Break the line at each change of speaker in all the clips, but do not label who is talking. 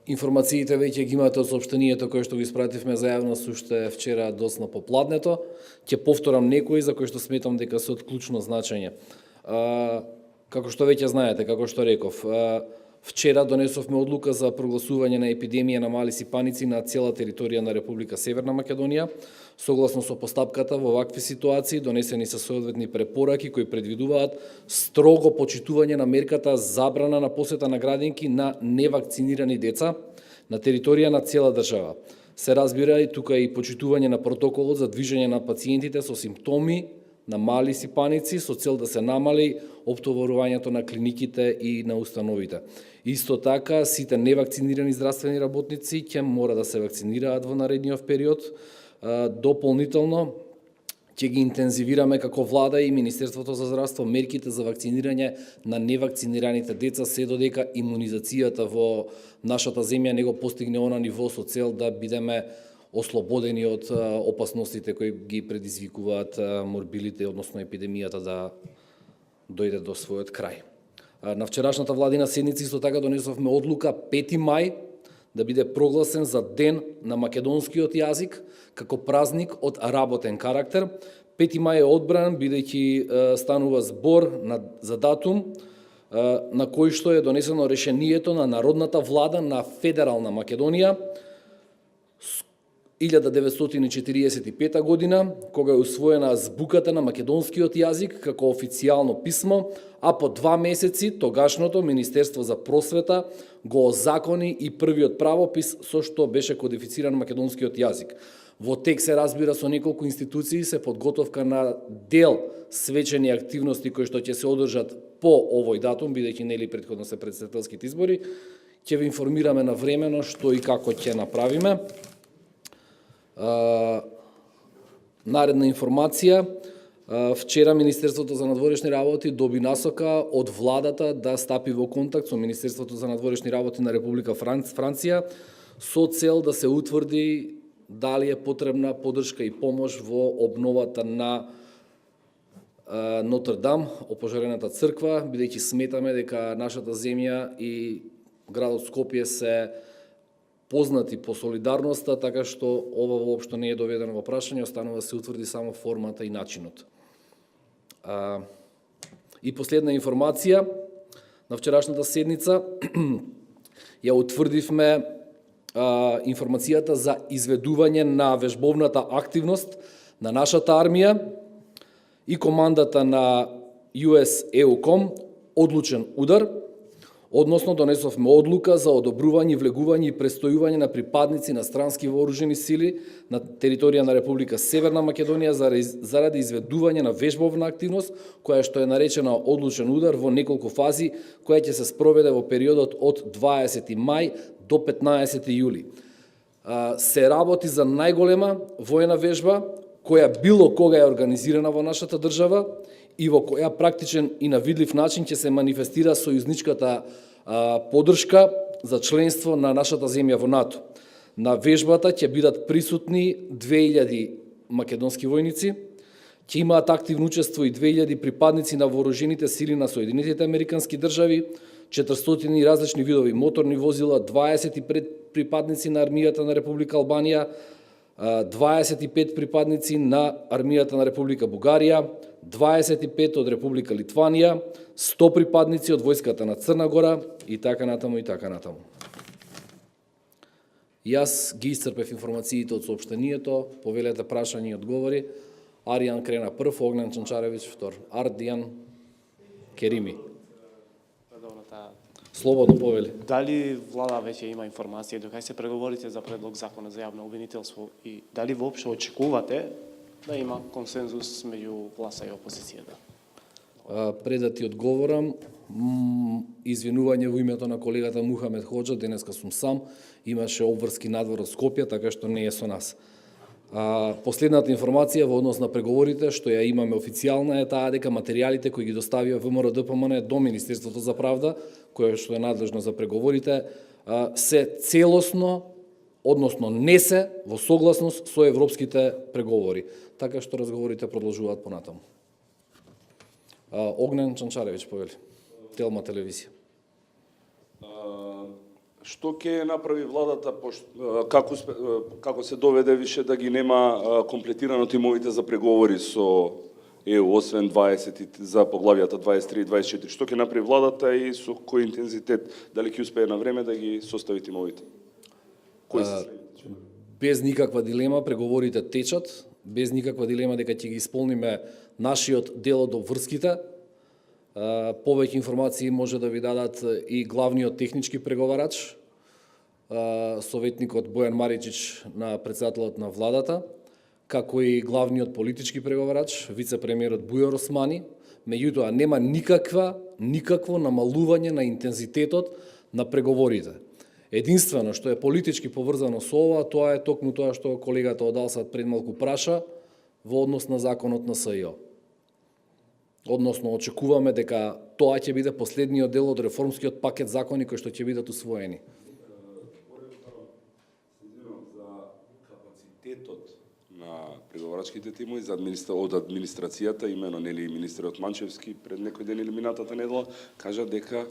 Информациите веќе ги имате од соопштението кое што го испративме за јавност уште вчера доцна попладнето. Ќе повторам некои за кои што сметам дека се од клучно значење. Како што веќе знаете, како што реков, вчера донесовме одлука за прогласување на епидемија на мали сипаници на цела територија на Република Северна Македонија. Согласно со постапката во вакви ситуации донесени се соодветни препораки кои предвидуваат строго почитување на мерката забрана на посета на градинки на невакцинирани деца на територија на цела држава. Се разбира и тука и почитување на протоколот за движење на пациентите со симптоми на мали сипаници со цел да се намали оптоварувањето на клиниките и на установите. Исто така, сите невакцинирани здравствени работници ќе мора да се вакцинираат во наредниот период. Дополнително, ќе ги интензивираме како влада и Министерството за здравство мерките за вакцинирање на невакцинираните деца се додека имунизацијата во нашата земја не го постигне она ниво со цел да бидеме ослободени од опасностите кои ги предизвикуваат морбилите, односно епидемијата да дојде до својот крај. На вчерашната владина седница исто така донесовме одлука 5 мај да биде прогласен за ден на македонскиот јазик како празник од работен карактер. 5 мај е одбран бидејќи станува збор за датум на кој што е донесено решението на Народната влада на Федерална Македонија 1945 година, кога е усвоена азбуката на македонскиот јазик како официјално писмо, а по 2 месеци тогашното Министерство за просвета го озакони и првиот правопис со што беше кодифициран македонскиот јазик. Во тек се разбира со неколку институции се подготовка на дел свечени активности кои што ќе се одржат по овој датум, бидејќи нели претходно се претседателските избори. Ќе ви информираме навремено што и како ќе направиме. Наредна информација. Вчера Министерството за надворешни работи доби насока од владата да стапи во контакт со Министерството за надворешни работи на Република Франција со цел да се утврди дали е потребна поддршка и помош во обновата на Нотр-Дам, опожарената црква, бидејќи сметаме дека нашата земја и градот Скопје се познати по солидарноста, така што ова воопшто не е доведено во прашање, останува да се утврди само формата и начинот. И последна информација, на вчерашната седница ја утврдивме информацијата за изведување на вежбовната активност на нашата армија и командата на US EUCOM одлучен удар, односно донесовме одлука за одобрување, влегување и престојување на припадници на странски вооружени сили на територија на Република Северна Македонија заради изведување на вежбовна активност, која што е наречена одлучен удар во неколку фази, која ќе се спроведе во периодот од 20 мај до 15 јули. Се работи за најголема воена вежба која било кога е организирана во нашата држава и во која практичен и на видлив начин ќе се манифестира сојузничката поддршка за членство на нашата земја во НАТО. На вежбата ќе бидат присутни 2000 македонски војници, ќе имаат активно учество и 2000 припадници на вооружените сили на Соединетите Американски држави, 400 различни видови моторни возила, 25 припадници на армијата на Република Албанија, 25 припадници на армијата на Република Бугарија, 25 од Република Литванија, 100 припадници од војската на Црна Гора и така натаму и така натаму. Јас ги исцрпев информациите од соопштението, повелете прашања и одговори. Аријан крена прв, Огнен Чанчаревиќ втор, Ардијан Керими. Слободно повели.
Дали влада веќе има информација докај се преговорите за предлог закона за јавно обвинителство и дали воопшто очекувате да има консензус меѓу власта и опозицијата?
Пред да ти одговорам, извинување во името на колегата Мухамед Хоџа, денеска сум сам, имаше обврски надвор од Скопје, така што не е со нас. Последната информација во однос на преговорите, што ја имаме официјална, е таа дека материјалите кои ги доставија ВМРО-ДПМН до Министерството за правда, кое што е надлежно за преговорите, се целосно, односно не се во согласност со европските преговори. Така што разговорите продолжуваат понатаму. Огнен Чанчаревиќ повели, Телма телевизија.
Што ќе направи владата како се доведе више да ги нема комплетирано тимовите за преговори со ЕУ, освен 20 за поглавјата 23 и 24? Што ќе направи владата и со кој интензитет, дали ќе успее на време да ги состави тимовите? Кои се следните?
Без никаква дилема преговорите течат, без никаква дилема дека ќе ги исполниме нашиот дел од обврските. Повеќе информации може да ви дадат и главниот технички преговарач, советникот Бојан Маричич на председателот на владата, како и главниот политички преговарач, вице-премиерот Бујар Османи. Меѓутоа, нема никакво намалување на интензитетот на преговорите. Единствено што е политички поврзано со ова, тоа е токму тоа што колегата од Алсат пред малку праша во однос на законот на СИО. Односно, очекуваме дека тоа ќе биде последниот дел од реформскиот пакет закони кои што ќе бидат усвоени.
За капацитетот на преговарачките тимови од администрацијата, имено нели министерот Манчевски пред некој ден или минатата недела кажа дека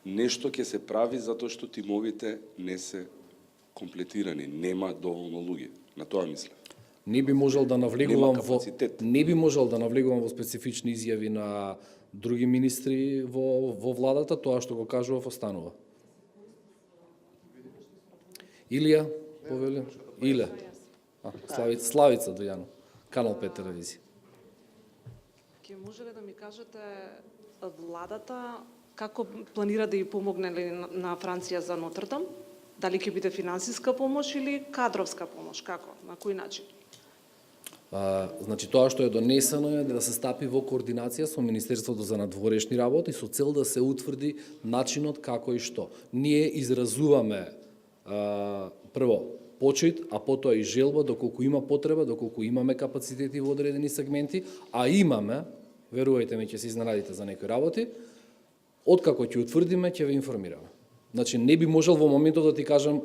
нешто ќе се прави затоа што тимовите не се комплетирани, нема доволно луѓе. На тоа мислам.
Не би можел да навлегувам во специфични изјави на други министри во владата, тоа што го кажував останува. Илија, повели? Иле. Славица Дојано, Канал 5 телевизија.
Ке може ли да ми кажете владата како планира да ја помогне на Франција за Нотр-Дам? Дали ќе биде финансиска помош или кадровска помош? Како? На кој начин?
Значи, тоа што е донесено е да се стапи во координација со Министерството за надворешни работи со цел да се утврди начинот како и што. Ние изразуваме прво почит, а потоа и желба доколку има потреба, доколку имаме капацитети во одредени сегменти, а имаме, верувајте ми, ќе се изненадите за некои работи, откако ќе утврдиме, ќе ве информираме. Значи, не би можел во моментот да ти кажам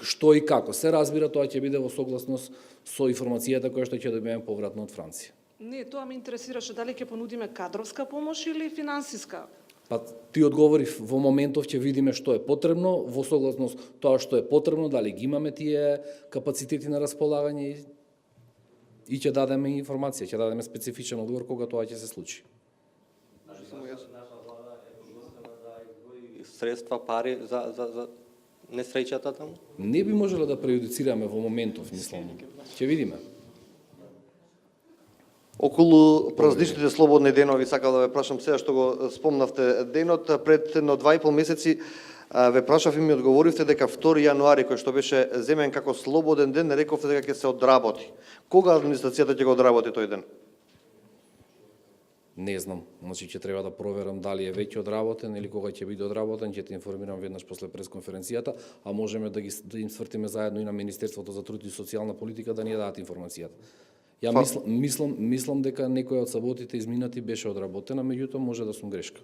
што и како. Се разбира, тоа ќе биде во согласност со информацијата која што ќе добиеме повратно од Франција.
Не, тоа ме интересираше дали ќе понудиме кадровска помош или финансиска.
Па ти одговори во моментов ќе видиме што е потребно, во согласност тоа што е потребно, дали ги имаме тие капацитети на располагање и ќе дадеме информација, ќе дадеме специфичен одговор кога тоа ќе се случи.
Наша влада е подготвена да издвои средства, пари за несреќата таму?
Не би можело да прејудицираме во моментов, мислам. Ќе видиме.
Околу празничните слободни денови, сакам да ве прашам сега што го спомнавте денот, пред едно 2,5 месеци ве прашав и ми одговоривте дека 2 јануари, кој што беше земен како слободен ден, рековте дека ќе се одработи. Кога администрацијата ќе го одработи тој ден?
Не знам, значи ќе треба да проверам дали е веќе одработен или кога ќе биде одработен, ќе те информирам веднаш после пресконференцијата, а можеме да им свртиме заедно и на Министерството за труд и социјална политика да ни ја дадат информацијата. Ја мислам дека некоја од саботите изминати беше одработена, меѓутоа може да сум грешка.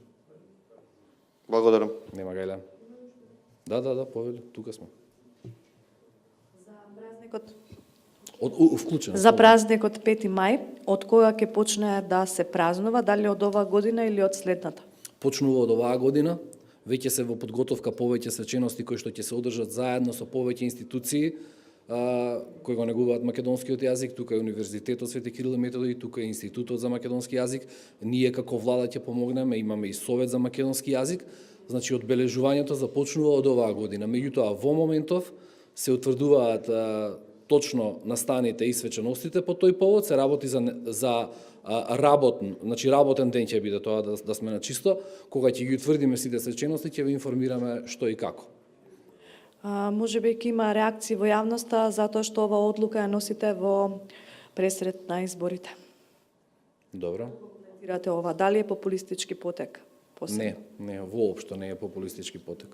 Благодарам.
Нема гајле. Да, повели, тука сме.
За празникот
Вклучен.
За празникот 5 мај, од кога ќе почне да се празнува, дали од оваа година или од следната?
Почнува од оваа година, веќе се во подготовка повеќе свечености кои што ќе се одржат заедно со повеќе институции кои го негуваат македонскиот јазик, тука е Универзитетот Свети Кирил и Методој, тука е Институтот за македонски јазик, ние како влада ќе помогнеме, имаме и Совет за македонски јазик, значи одбележувањето започнува од оваа година. Меѓутоа, во моментов се утврдуваат точно настаните и свеченостите по тој повод, се работи за работен ден ќе биде тоа, да сме на чисто. Кога ќе ги утврдиме сите свечености, ќе ве информираме што и како.
Може би ќе има реакции во јавноста затоа што ова одлука ја носите во пресред на изборите.
Добро.
Коментирате ова, дали е популистички потек?
Не, воопшто не е популистички потек.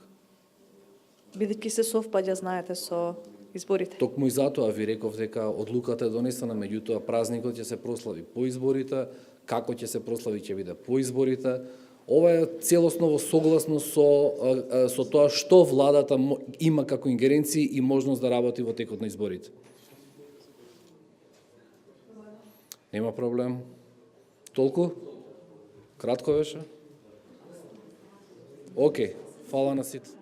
Бидејќи се совпаѓа, знаете, со изборите.
Токму и затоа ви реков дека одлуката е донесена, меѓутоа празникот ќе се прослави по изборите, како ќе се прослави ќе биде по изборите. Ова е целосно во согласност со тоа што владата има како ингеренции и можност да работи во текот на изборите. Нема проблем. Толку? Кратко беше? Океј, фала на сите.